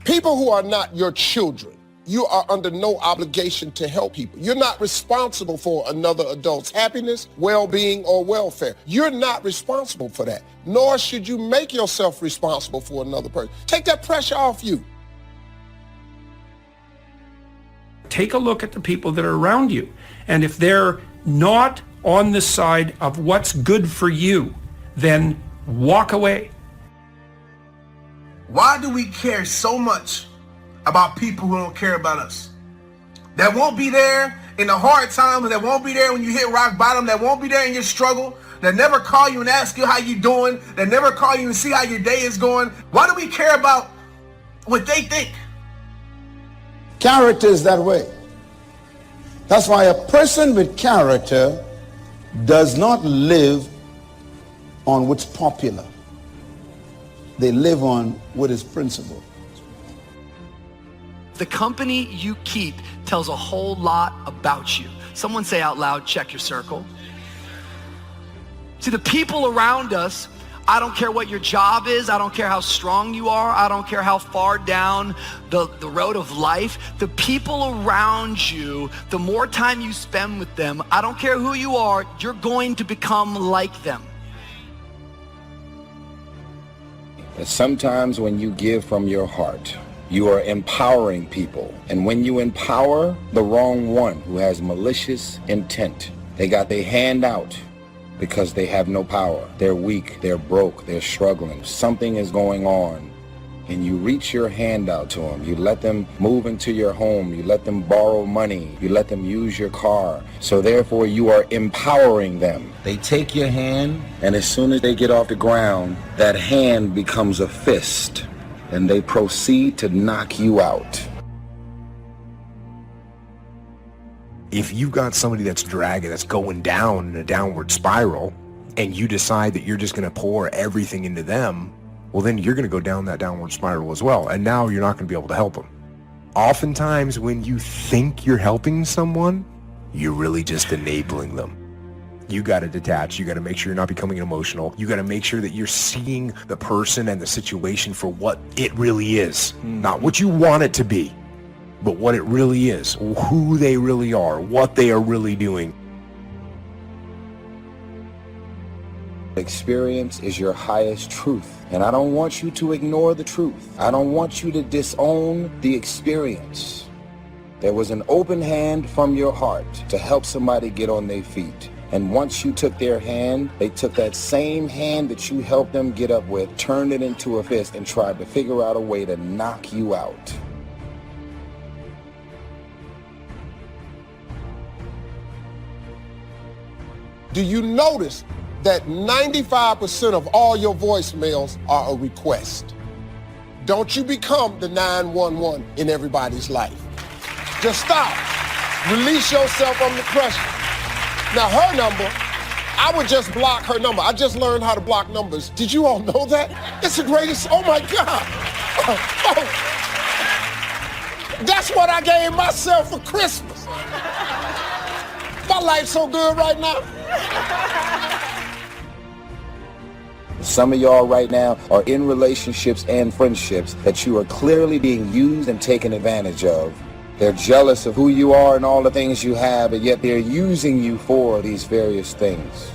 People who are not your children, you are under no obligation to help people. You're not responsible for another adult's happiness, well-being, or welfare. You're not responsible for that, nor should you make yourself responsible for another person. Take that pressure off you. Take a look at the people that are around you, and if they're not on the side of what's good for you, then walk away. Why do we care so much about people who don't care about us? That won't be there in the hard times, that won't be there when you hit rock bottom, that won't be there in your struggle, that never call you and ask you how you doing, that never call you and see how your day is going. Why do we care about what they think? Character is that way. That's why a person with character does not live on what's popular. They live on what is principle. The company you keep tells a whole lot about you. Someone say out loud, check your circle. See, the people around us, I don't care what your job is, I don't care how strong you are, I don't care how far down the road of life, the people around you, the more time you spend with them, I don't care who you are, you're going to become like them. Sometimes when you give from your heart, you are empowering people. And when you empower the wrong one who has malicious intent, they got their hand out because they have no power. They're weak, they're broke, they're struggling. Something is going on. And you reach your hand out to them. You let them move into your home. You let them borrow money. You let them use your car. So therefore you are empowering them. They take your hand, and as soon as they get off the ground, that hand becomes a fist, and they proceed to knock you out. If you've got somebody that's dragging, that's going down in a downward spiral, and you decide that you're just going to pour everything into them, well, then you're going to go down that downward spiral as well. And now you're not going to be able to help them. Oftentimes when you think you're helping someone, you're really just enabling them. You got to detach. You got to make sure you're not becoming emotional. You got to make sure that you're seeing the person and the situation for what it really is. Not what you want it to be, but what it really is, who they really are, what they are really doing. Experience is your highest truth, and I don't want you to ignore the truth. I don't want you to disown the experience. There was an open hand from your heart to help somebody get on their feet. And once you took their hand, they took that same hand that you helped them get up with, turned it into a fist, and tried to figure out a way to knock you out. Do you notice that 95% of all your voicemails are a request? Don't you become the 911 in everybody's life. Just stop. Release yourself from the pressure. Now her number, I would just block her number. I just learned how to block numbers. Did you all know that? It's the greatest, oh my God. That's what I gave myself for Christmas. My life's so good right now. Some of y'all right now are in relationships and friendships that you are clearly being used and taken advantage of. They're jealous of who you are and all the things you have, and yet they're using you for these various things.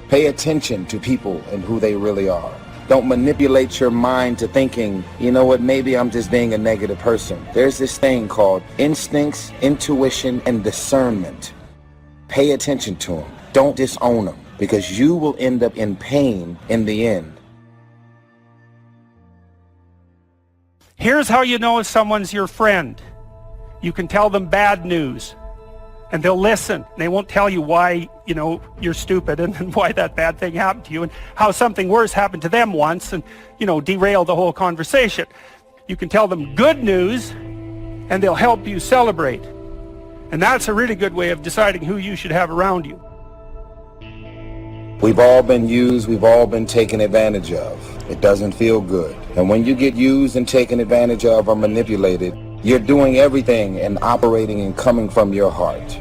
Pay attention to people and who they really are. Don't manipulate your mind to thinking, you know what, maybe I'm just being a negative person. There's this thing called instincts, intuition, and discernment. Pay attention to them. Don't disown them, because you will end up in pain in the end. Here's how you know if someone's your friend. You can tell them bad news, and they'll listen. They won't tell you why, you're stupid and why that bad thing happened to you and how something worse happened to them once and, derail the whole conversation. You can tell them good news, and they'll help you celebrate. And that's a really good way of deciding who you should have around you. We've all been used, we've all been taken advantage of. It doesn't feel good. And when you get used and taken advantage of or manipulated, you're doing everything and operating and coming from your heart.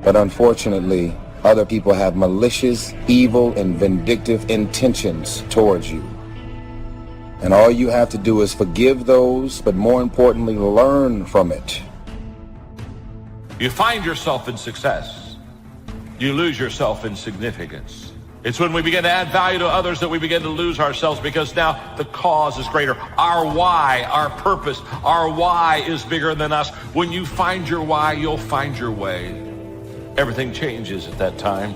But unfortunately, other people have malicious, evil, and vindictive intentions towards you. And all you have to do is forgive those, but more importantly, learn from it. You find yourself in success. You lose yourself in significance. It's when we begin to add value to others that we begin to lose ourselves, because now the cause is greater. Our why, our purpose, our why is bigger than us. When you find your why, you'll find your way. Everything changes at that time.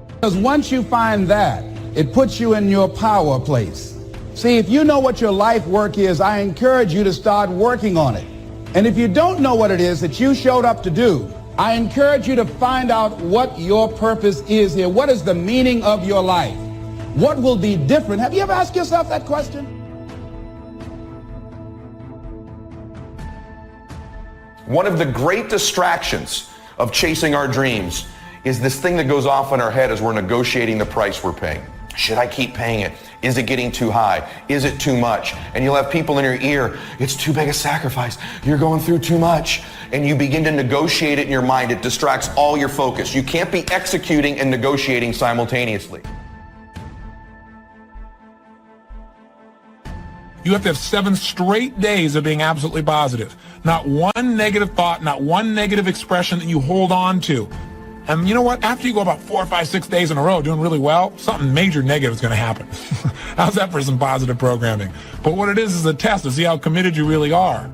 Because once you find that, it puts you in your power place. See, if you know what your life work is, I encourage you to start working on it. And if you don't know what it is that you showed up to do, I encourage you to find out what your purpose is here. What is the meaning of your life? What will be different? Have you ever asked yourself that question? One of the great distractions of chasing our dreams is this thing that goes off in our head as we're negotiating the price we're paying. Should I keep paying it? Is it getting too high? Is it too much? And you'll have people in your ear, it's too big a sacrifice. You're going through too much. And you begin to negotiate it in your mind. It distracts all your focus. You can't be executing and negotiating simultaneously. You have to have 7 straight days of being absolutely positive. Not one negative thought, not one negative expression that you hold on to. And you know what? After you go about 4, 5, 6 days in a row doing really well, something major negative is going to happen. How's that for some positive programming? But what it is a test to see how committed you really are.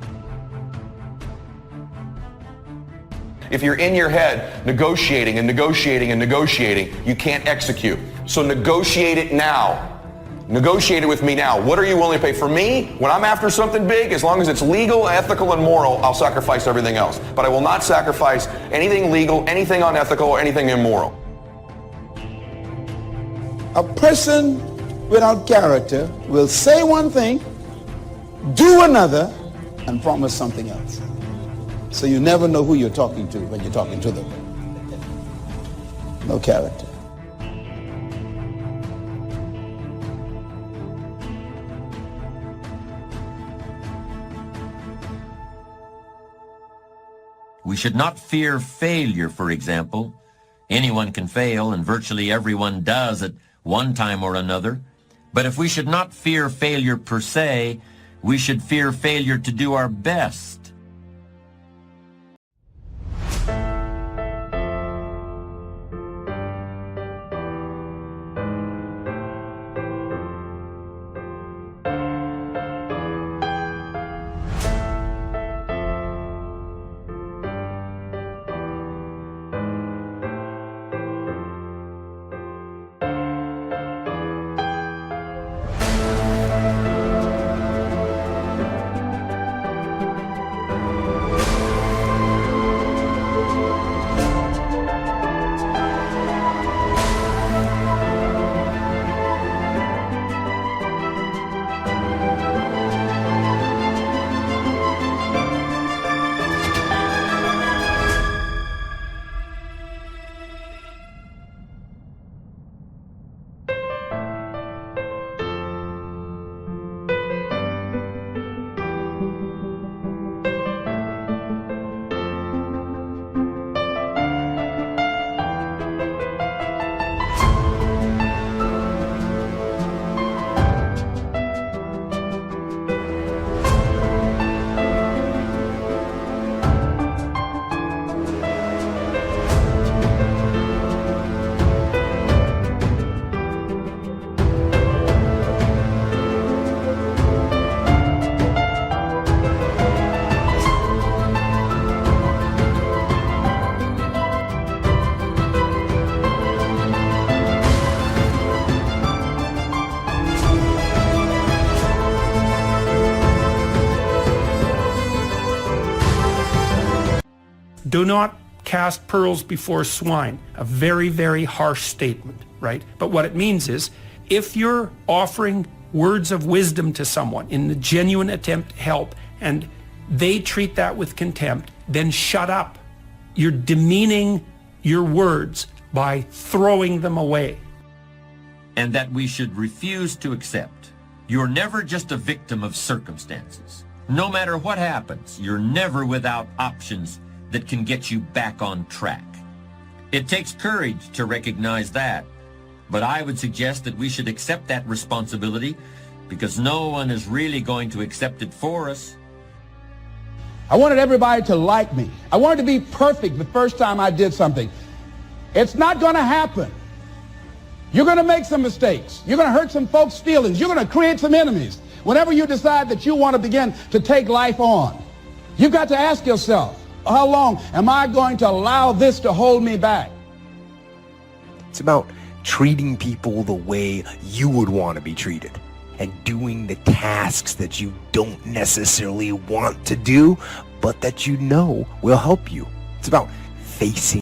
If you're in your head negotiating and negotiating and negotiating, you can't execute. So negotiate it now. Negotiate it with me now. What are you willing to pay? For me, when I'm after something big, as long as it's legal, ethical, and moral, I'll sacrifice everything else. But I will not sacrifice anything legal, anything unethical, or anything immoral. A person without character will say one thing, do another, and promise something else. So you never know who you're talking to when you're talking to them. No character. We should not fear failure, for example. Anyone can fail, and virtually everyone does at one time or another. But if we should not fear failure per se, we should fear failure to do our best. Do not cast pearls before swine. A very, very harsh statement, right? But what it means is, if you're offering words of wisdom to someone in the genuine attempt to help, and they treat that with contempt, then shut up. You're demeaning your words by throwing them away. And that we should refuse to accept. You're never just a victim of circumstances. No matter what happens, you're never without options that can get you back on track. It takes courage to recognize that, But I would suggest that we should accept that responsibility because no one is really going to accept it for us. I wanted everybody to like me. I wanted to be perfect the first time I did something. It's not going to happen. You're going to make some mistakes. You're going to hurt some folks' feelings. You're going to create some enemies. Whenever you decide that you want to begin to take life on, you've got to ask yourself, how long am I going to allow this to hold me back? It's about treating people the way you would want to be treated and doing the tasks that you don't necessarily want to do, but that you know will help you. It's about facing.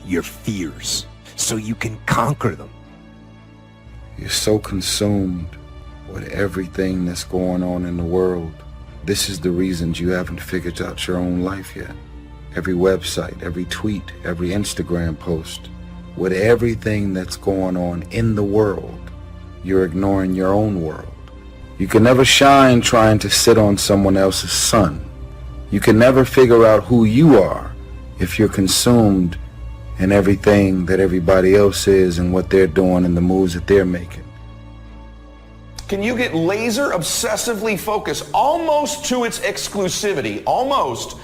Your fears so you can conquer them. You're so consumed with everything that's going on in the world. This is the reasons you haven't figured out your own life yet. Every website, every tweet, every Instagram post, with everything that's going on in the world, you're ignoring your own world. You can never shine trying to sit on someone else's sun. You can never figure out who you are if you're consumed in everything that everybody else is and what they're doing and the moves that they're making. Can you get laser obsessively focused almost to its exclusivity, almost,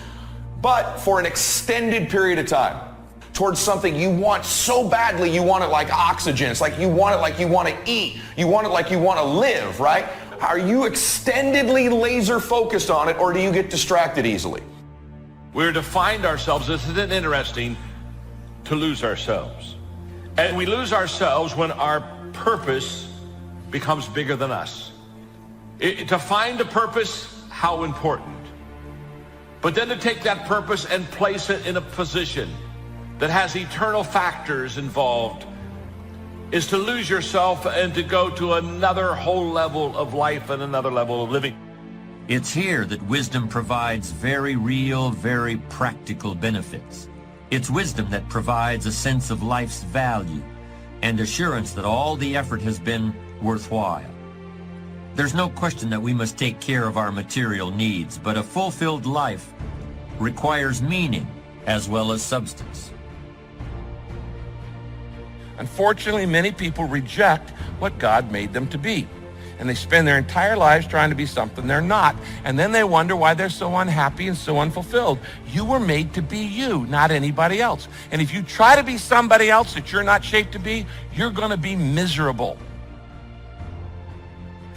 but for an extended period of time towards something you want so badly, you want it like oxygen. It's like you want it like you want to eat. You want it like you want to live, right? Are you extendedly laser focused on it, or do you get distracted easily? We're to find ourselves, isn't it interesting, to lose ourselves. And we lose ourselves when our purpose becomes bigger than us. To find a purpose, how important. But then to take that purpose and place it in a position that has eternal factors involved is to lose yourself and to go to another whole level of life and another level of living. It's here that wisdom provides very real, very practical benefits. It's wisdom that provides a sense of life's value. and assurance that all the effort has been worthwhile. There's no question that we must take care of our material needs, but a fulfilled life requires meaning as well as substance. Unfortunately, many people reject what God made them to be. And they spend their entire lives trying to be something they're not. And then they wonder why they're so unhappy and so unfulfilled. You were made to be you, not anybody else. And if you try to be somebody else that you're not shaped to be, you're going to be miserable.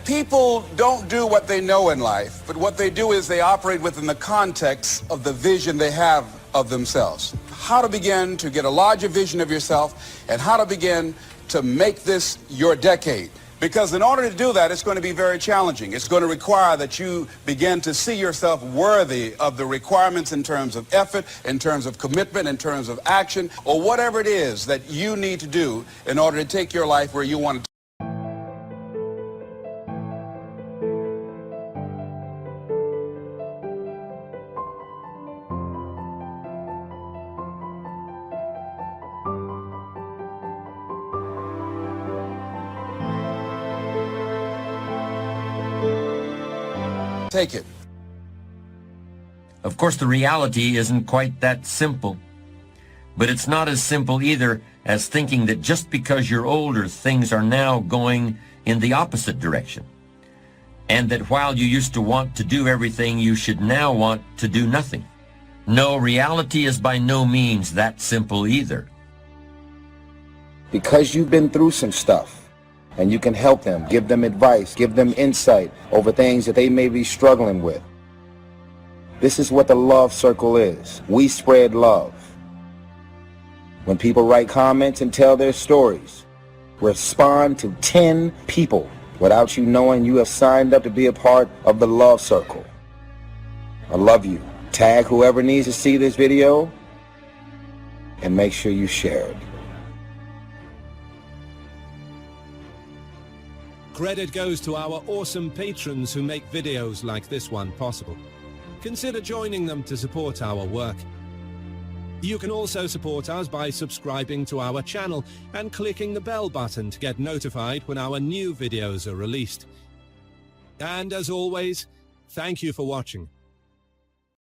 People don't do what they know in life, but what they do is they operate within the context of the vision they have of themselves. How to begin to get a larger vision of yourself and how to begin to make this your decade. Because in order to do that, it's going to be very challenging. It's going to require that you begin to see yourself worthy of the requirements in terms of effort, in terms of commitment, in terms of action, or whatever it is that you need to do in order to take your life where you want to. Take it. Of course, the reality isn't quite that simple. But it's not as simple either as thinking that just because you're older, things are now going in the opposite direction. And that while you used to want to do everything, you should now want to do nothing. No, reality is by no means that simple either. Because you've been through some stuff, and you can help them, give them advice, give them insight over things that they may be struggling with. This is what the love circle is. We spread love. When people write comments and tell their stories, respond to 10 people without you knowing you have signed up to be a part of the love circle. I love you. Tag whoever needs to see this video and make sure you share it. Credit goes to our awesome patrons who make videos like this one possible. Consider joining them to support our work. You can also support us by subscribing to our channel and clicking the bell button to get notified when our new videos are released. And as always, thank you for watching.